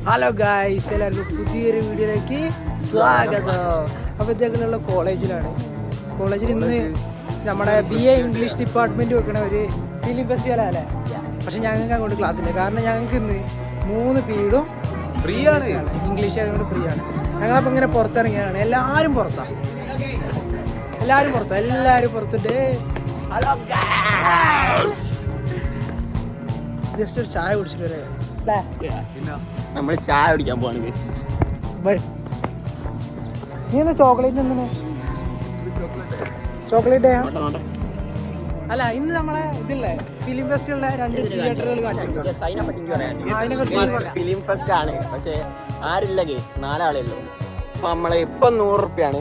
Hello guys, എല്ലാവർക്കും പുതിയൊരു വീഡിയോയിലേക്ക് സ്വാഗതം. അപ്പോൾ ഇതേക്കുള്ള കോളേജിലാണ്. കോളേജിൽ ഇന്ന് നമ്മുടെ BA ഇംഗ്ലീഷ് ഡിപ്പാർട്ട്മെന്റ് വെക്കണ ഒരു ഫിലിം ഫെസ്റ്റിവൽ അല്ലേ. പക്ഷെ ഞങ്ങൾക്ക് അങ്ങോട്ട് ക്ലാസ്സില്ല, കാരണം ഞങ്ങൾക്ക് ഇന്ന് 3 പീരീഡും ഫ്രീ ആണ്. ഇംഗ്ലീഷ് ആയതുകൊണ്ട് ഫ്രീ ആണ്. ഞങ്ങളപ്പോൾ ഇങ്ങനെ പുറത്തിറങ്ങിയാണ്. എല്ലാവരും പുറത്തിട്ട് ഹലോ ഗായ്സ്, ജസ്റ്റ് ഒരു ചായ കുടിച്ചിട്ട് വരെ നമ്മൾ ചായ കുടിക്കാൻ പോവാണ്. നീ എന്താ ചോക്ലേറ്റ് എന്തിനാ? ചോക്ലേറ്റ് അല്ല, ഇന്ന് നമ്മളെ ഇതില്ലേ ഫിലിം ഫെസ്റ്റിവലിലെ 2 തിയേറ്ററുകൾ ഫിലിം ഫെസ്റ്റ് ആണ്. പക്ഷെ ആരില്ല ഗേസ്, 4 ആളേ ഉള്ളൂ. അപ്പൊ നമ്മള് ഇപ്പൊ 100 റുപ്യാണ്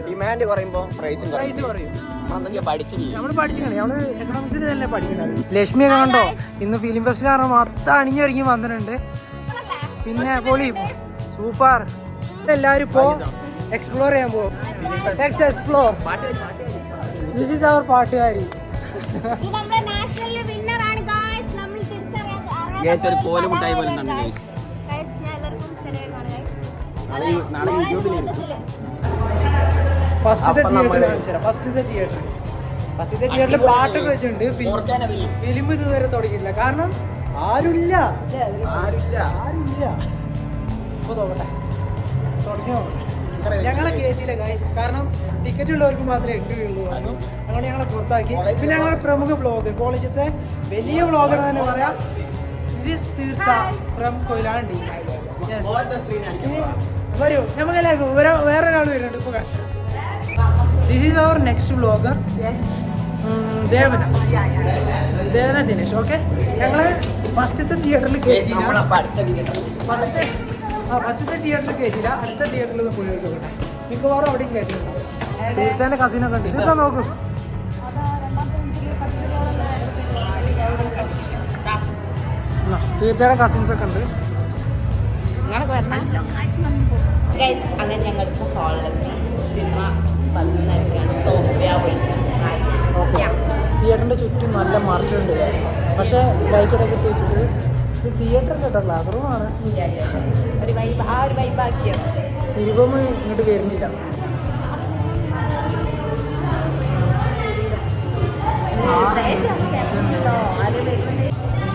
ഡിമാൻഡ് കുറയുമ്പോ പ്രൈസും കുറയും. ലക്ഷ്മി ഒക്കെ കണ്ടോ, ഇന്ന് ഫിലിം ഫെസ്റ്റിവൽ കാരണം മൊത്തം അണിഞ്ഞൊരുങ്ങി വന്നിട്ടുണ്ട്. പിന്നെ പൊളി സൂപ്പർ. എല്ലാവരും ഇപ്പോ എക്സ്പ്ലോർ ചെയ്യാൻ പോകും. എക്സ്പ്ലോർ. ദിസ് ഈസ് അവർ പാട്ടുകാരി. ഫസ്റ്റത്തെ തിയേറ്ററിൽ പാട്ടൊക്കെ വെച്ചിട്ടുണ്ട്. ഫിലിം ഇതുവരെ തുടങ്ങിയിട്ടില്ല, കാരണം ആരുമില്ല. ഇപ്പൊ നോക്കട്ടെ, തുടങ്ങിയോ? ഞങ്ങളെ കയറ്റിയില്ല ഗൈസ്, കാരണം ടിക്കറ്റ് ഉള്ളവർക്ക് മാത്രമേ എൻട്രി ഉള്ളൂ. അതുകൊണ്ട് ഞങ്ങളെ പുറത്താക്കി. പിന്നെ ഞങ്ങളുടെ പ്രമുഖ വ്ളോഗർ, കോളേജത്തെ വലിയ വ്ളോഗർ തന്നെ പറയാം, തീർത്ഥ ഫ്രം കൊയിലാണ്ടി. വരൂ, നമുക്ക് എല്ലാവർക്കും വേറെ ഒരാൾ വരുന്നുണ്ട്. ഇപ്പൊ കാണിച്ചു. This is our next vlogger. Yes. Devana Dinesh. Okay, ഞങ്ങള് ഫസ്റ്റത്തെ തിയേറ്ററിൽ കയറ്റിയില്ല. ഫസ്റ്റത്തെ തിയേറ്ററിൽ കയറ്റിയില്ല, അടുത്ത തിയേറ്ററിൽ പോയി നോക്കട്ടെ. മിക്കവാറും അവിടെയും കയറ്റില്ല. തീർത്ഥന്റെ കസിനൊക്കെ ഉണ്ട്. തീർത്ഥ നോക്കൂ. തീർത്ഥയുടെ കസിൻസ് ഒക്കെ ഉണ്ട്. അങ്ങനെ ഞങ്ങൾ ഹാളിലെത്തി. സിനിമ തിയേറ്ററിന്റെ ചുറ്റും നല്ല മറിച്ചുണ്ട്, പക്ഷെ ലൈറ്റ് ഇടയ്ക്ക് വെച്ചിട്ട് ഇത് തിയേറ്ററിൽ കേട്ടോ, ക്ലാസ് റൂമാണ്. നിരുപമ ഇങ്ങോട്ട് വരുന്നില്ല.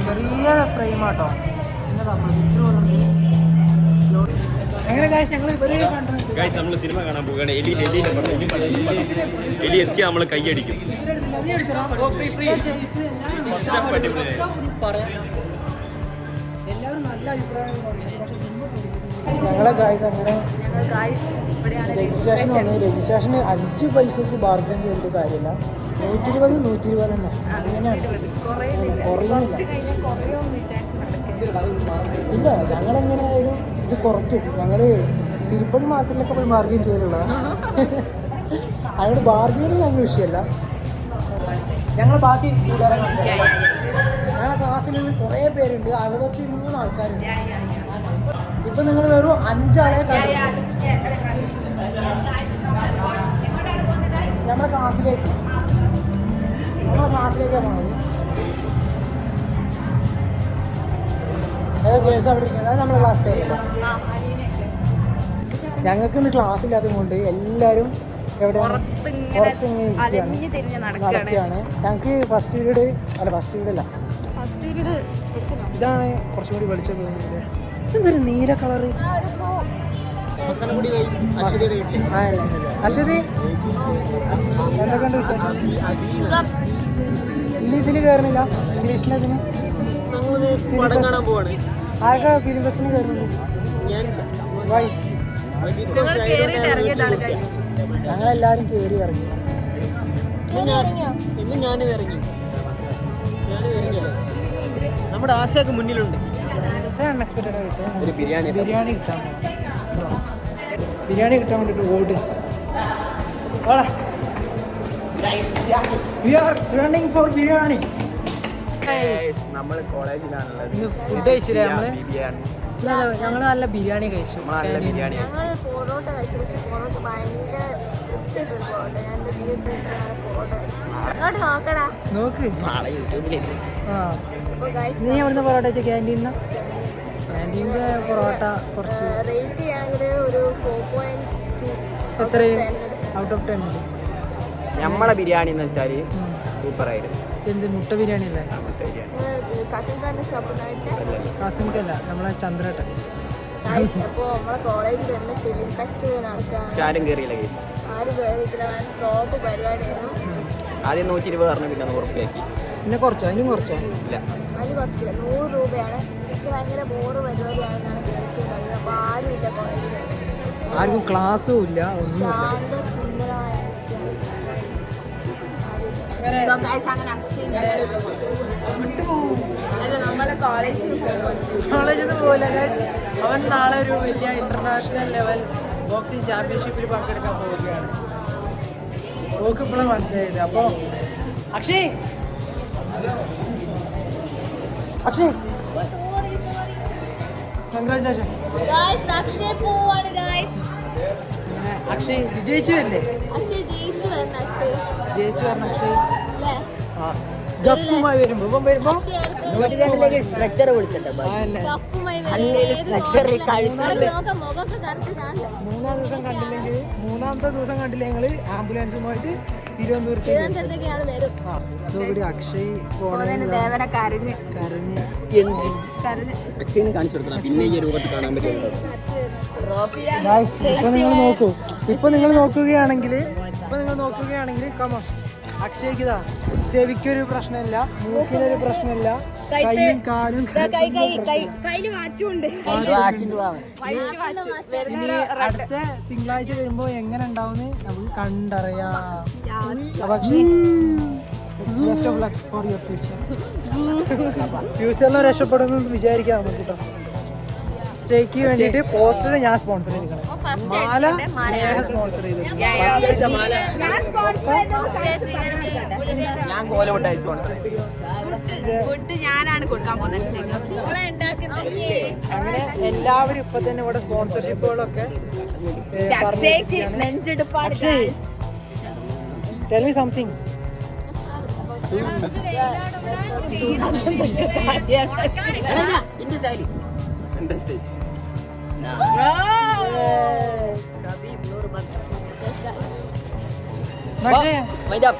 ചെറിയ ഫ്രെയിമാട്ടോ. പിന്നെ നമ്മൾ ചുറ്റുമുണ്ട്. എങ്ങനെ ഗൈസ്, ഞങ്ങൾ നമ്മൾ സിനിമ കാണാൻ പോവുകയാണ്. എലി എത്തിയാൽ നമ്മൾ കൈയടിക്കും. എല്ലാവരും നല്ല അഭിപ്രായങ്ങൾ ഞങ്ങളെ ഗൈസ്. അങ്ങനെ രജിസ്ട്രേഷൻ വന്നു. രജിസ്ട്രേഷന് 5 പൈസക്ക് ബാർഗൻ ചെയ്തിട്ട് കാര്യമില്ല. 120 തന്നെ. അങ്ങനെയാണ്, കുറയുന്നില്ല. ഇല്ല, ഞങ്ങളെങ്ങനെയായാലും ഇത് കുറയ്ക്കും. ഞങ്ങൾ തിരുപ്പതി മാർക്കറ്റിലൊക്കെ പോയി ബാർഗെയിൻ ചെയ്തിട്ടുള്ളതാണ്. അതുകൊണ്ട് ബാർഗെയിന് ഞങ്ങൾക്ക് വിഷയമല്ല. ഞങ്ങൾ ബാക്കി കൂട്ടുകാരെ ഞങ്ങളുടെ ക്ലാസ്സിൽ കുറേ പേരുണ്ട്, 63 ആൾക്കാരുണ്ട്. ഇപ്പം നിങ്ങൾ വെറും 5 ആളെ കണ്ടു. ഞങ്ങളുടെ ക്ലാസ്സിലേക്കാണ് പോണത്. ഏതാ ഗേൾസ് അവിടെ ഇരിക്കുന്നത്? നമ്മുടെ ക്ലാസ് പേര്. ഞങ്ങൾക്ക് ഇന്ന് ക്ലാസ് ഇല്ലാത്തത് കൊണ്ട് എല്ലാവരും എവിടെയാണ്, പുറത്തിങ്ങനെ നടക്കുകയാണ്. ഞങ്ങൾക്ക് ഫസ്റ്റ് പീരീഡ് അല്ല, ഇതാണ് കുറച്ചും കൂടി വെളിച്ചം തോന്നുന്നത്. എന്തൊരു നീല കളറ്. അശ്വതി, എന്തൊക്കെയുണ്ട് വിശേഷം? ഇതിന് കയറുന്നില്ല, ഇംഗ്ലീഷിന്. ഇതിന് ആരൊക്കെ ഫിലിം ഫെസ്റ്റിന് കയറുന്നു? ഞങ്ങളെല്ലാരും കയറി ഇറങ്ങി. നമ്മുടെ ആശയൊക്കെ മുന്നിലുണ്ട്. അൺഎക്സ്പെക്റ്റഡ് ആയിട്ട് ബിരിയാണി കിട്ടാൻ വേണ്ടിട്ട് ഓട്. We are running for biryani. നമ്മൾ കോളേജിലാണുള്ളത്. ഇന്ന് ഫുഡ് കഴിച്ചില്ലേ? നമ്മള് ഞങ്ങൾ നല്ല ബിരിയാണി കഴിച്ചു. നല്ല ബിരിയാണി ഞങ്ങൾ പൊറോട്ട കഴിച്ചു. പക്ഷെ പൊറോട്ട ഭയങ്കര വൃത്തിയിട്ടൊരു പൊറോട്ട. ഞാൻ എൻ്റെ ജീവിതത്തിൽ ഇത്ര നാളെ പൊറോട്ട കഴിച്ചു. അങ്ങോട്ട് നോക്കടാ. നോക്ക്. നാളെ യൂട്യൂബിലേക്ക് ആ അപ്പോൾ ഗൈസ് നീ എവിടുന്ന് പൊറോട്ട വെച്ച? ക്യാൻറ്റീനിന്ന്. ക്യാൻറ്റീൻ്റെ പൊറോട്ട കുറച്ച് റേറ്റ് ചെയ്യുകയാണെങ്കിൽ ഒരു 4.2 എത്ര ഔട്ട് ഓഫ് 10 ഉണ്ട്. നമ്മളെ ബിരിയാണി എന്ന് വെച്ചാൽ സൂപ്പറായിരുന്നു. എന്ത് മുട്ട ബിരിയാണി അല്ലേ? കസിൻകാരൻ്റെ ഷോപ്പിൽ നിന്ന് വെച്ചാൽ കാസിൻകല്ല, നമ്മളെ ചന്ദ്രേട്ടൻ. അപ്പോൾ നമ്മളെ കോളേജിൽ തന്നെ ഫിലിം ഫെസ്റ്റിവൽ നടക്കുകയാണ്. ആരും കയറിയില്ല കേസ്. ആരും കയറിയിട്ടില്ല. ടോപ്പ് പരിപാടിയായിരുന്നു. ആദ്യം 120 പറഞ്ഞു, പിന്നെ 100 റുപ്യാക്കി. പിന്നെ കുറച്ചോ? അതിനും കുറച്ചോ? ഇല്ല, അതിന് കുറച്ചില്ല, 100 രൂപയാണ്. പക്ഷെ ഭയങ്കര ബോറ് പരിപാടിയാണെന്നാണ് കേൾക്കുന്നത്. അപ്പോൾ ആരുമില്ല കോളേജിൽ. ആർക്കും ക്ലാസ്സും ഇല്ല, ഒന്നുമില്ല. ശാന്ത സുന്ദരമായ നമ്മളെ കോളേജിൽ കോളേജിൽ നിന്ന് പോലെ അവൻ നാളെ ഒരു വലിയ ഇന്റർനാഷണൽ ലെവൽ ബോക്സിംഗ് ചാമ്പ്യൻഷിപ്പിൽ പങ്കെടുക്കാൻ പോവുകയാണ്. ഓക്ക് ഇപ്പോഴും മനസ്സിലായത്. അപ്പോൾ അക്ഷയ് അക്ഷയ് കൺഗ്രാജുലേഷൻ. അക്ഷയ് വിജയിച്ചു വരില്ലേ? അക്ഷയ് ജയിച്ചു വരണം. അക്ഷയ് ജയിച്ചു വരണം അക്ഷയ്. അല്ലേ? ആ ഗപ്പുമായി വരുമ്പോ ഇവൻ വരുമ്പോ സ്ട്രക്ചർ വിളിച്ചിട്ട് കപ്പുമായി മുഖമൊക്കെ കറക്റ്റ് കാണില്ല. മൂന്നാമത്തെ ദിവസം കണ്ടില്ല ഞങ്ങള് ആംബുലൻസുമായിട്ട് തിരുവനന്തപുരത്തേക്കാണ് വരും. അതോടുകൂടി അക്ഷയ് ദേവനെ കരഞ്ഞ് കരഞ്ഞ് അക്ഷയിന് കാണിച്ചു കൊടുക്കണം. പിന്നെ ഈ രൂപത്തിൽ കാണാൻ പറ്റും. ഇപ്പൊ നിങ്ങൾ നോക്കുകയാണെങ്കിൽ കമ അക്ഷയ്ക്ക് ഇതാ ചെവിക്കൊരു പ്രശ്നമില്ല, മൂക്കിനൊരു പ്രശ്നമില്ല, കൈയും കാലും. ഇനി അടുത്ത തിങ്കളാഴ്ച വരുമ്പോ എങ്ങനെ ഉണ്ടാവുന്ന് നമുക്ക് കണ്ടറിയാം. Best of luck for your future. ഫ്യൂച്ചറിൽ രക്ഷപ്പെടുന്നു വിചാരിക്കാം നമുക്ക് കേട്ടോ. സ്റ്റേക്ക് വേണ്ടിയിട്ട് പോസ്റ്റർ ഞാൻ സ്പോൺസർ ചെയ്തിരിക്കണം. മാല സ്പോൺസർ ചെയ്തിട്ടുണ്ട്. ഞാൻ കോലമുട്ടായി സ്പോൺസർ ഫുഡ് ഞാനാണ് കൊടുക്കാൻ പോകുന്നത്. അങ്ങനെ എല്ലാവരും ഇപ്പൊ തന്നെ ഇവിടെ സ്പോൺസർഷിപ്പുകളൊക്കെ tell me something. Yes, guys.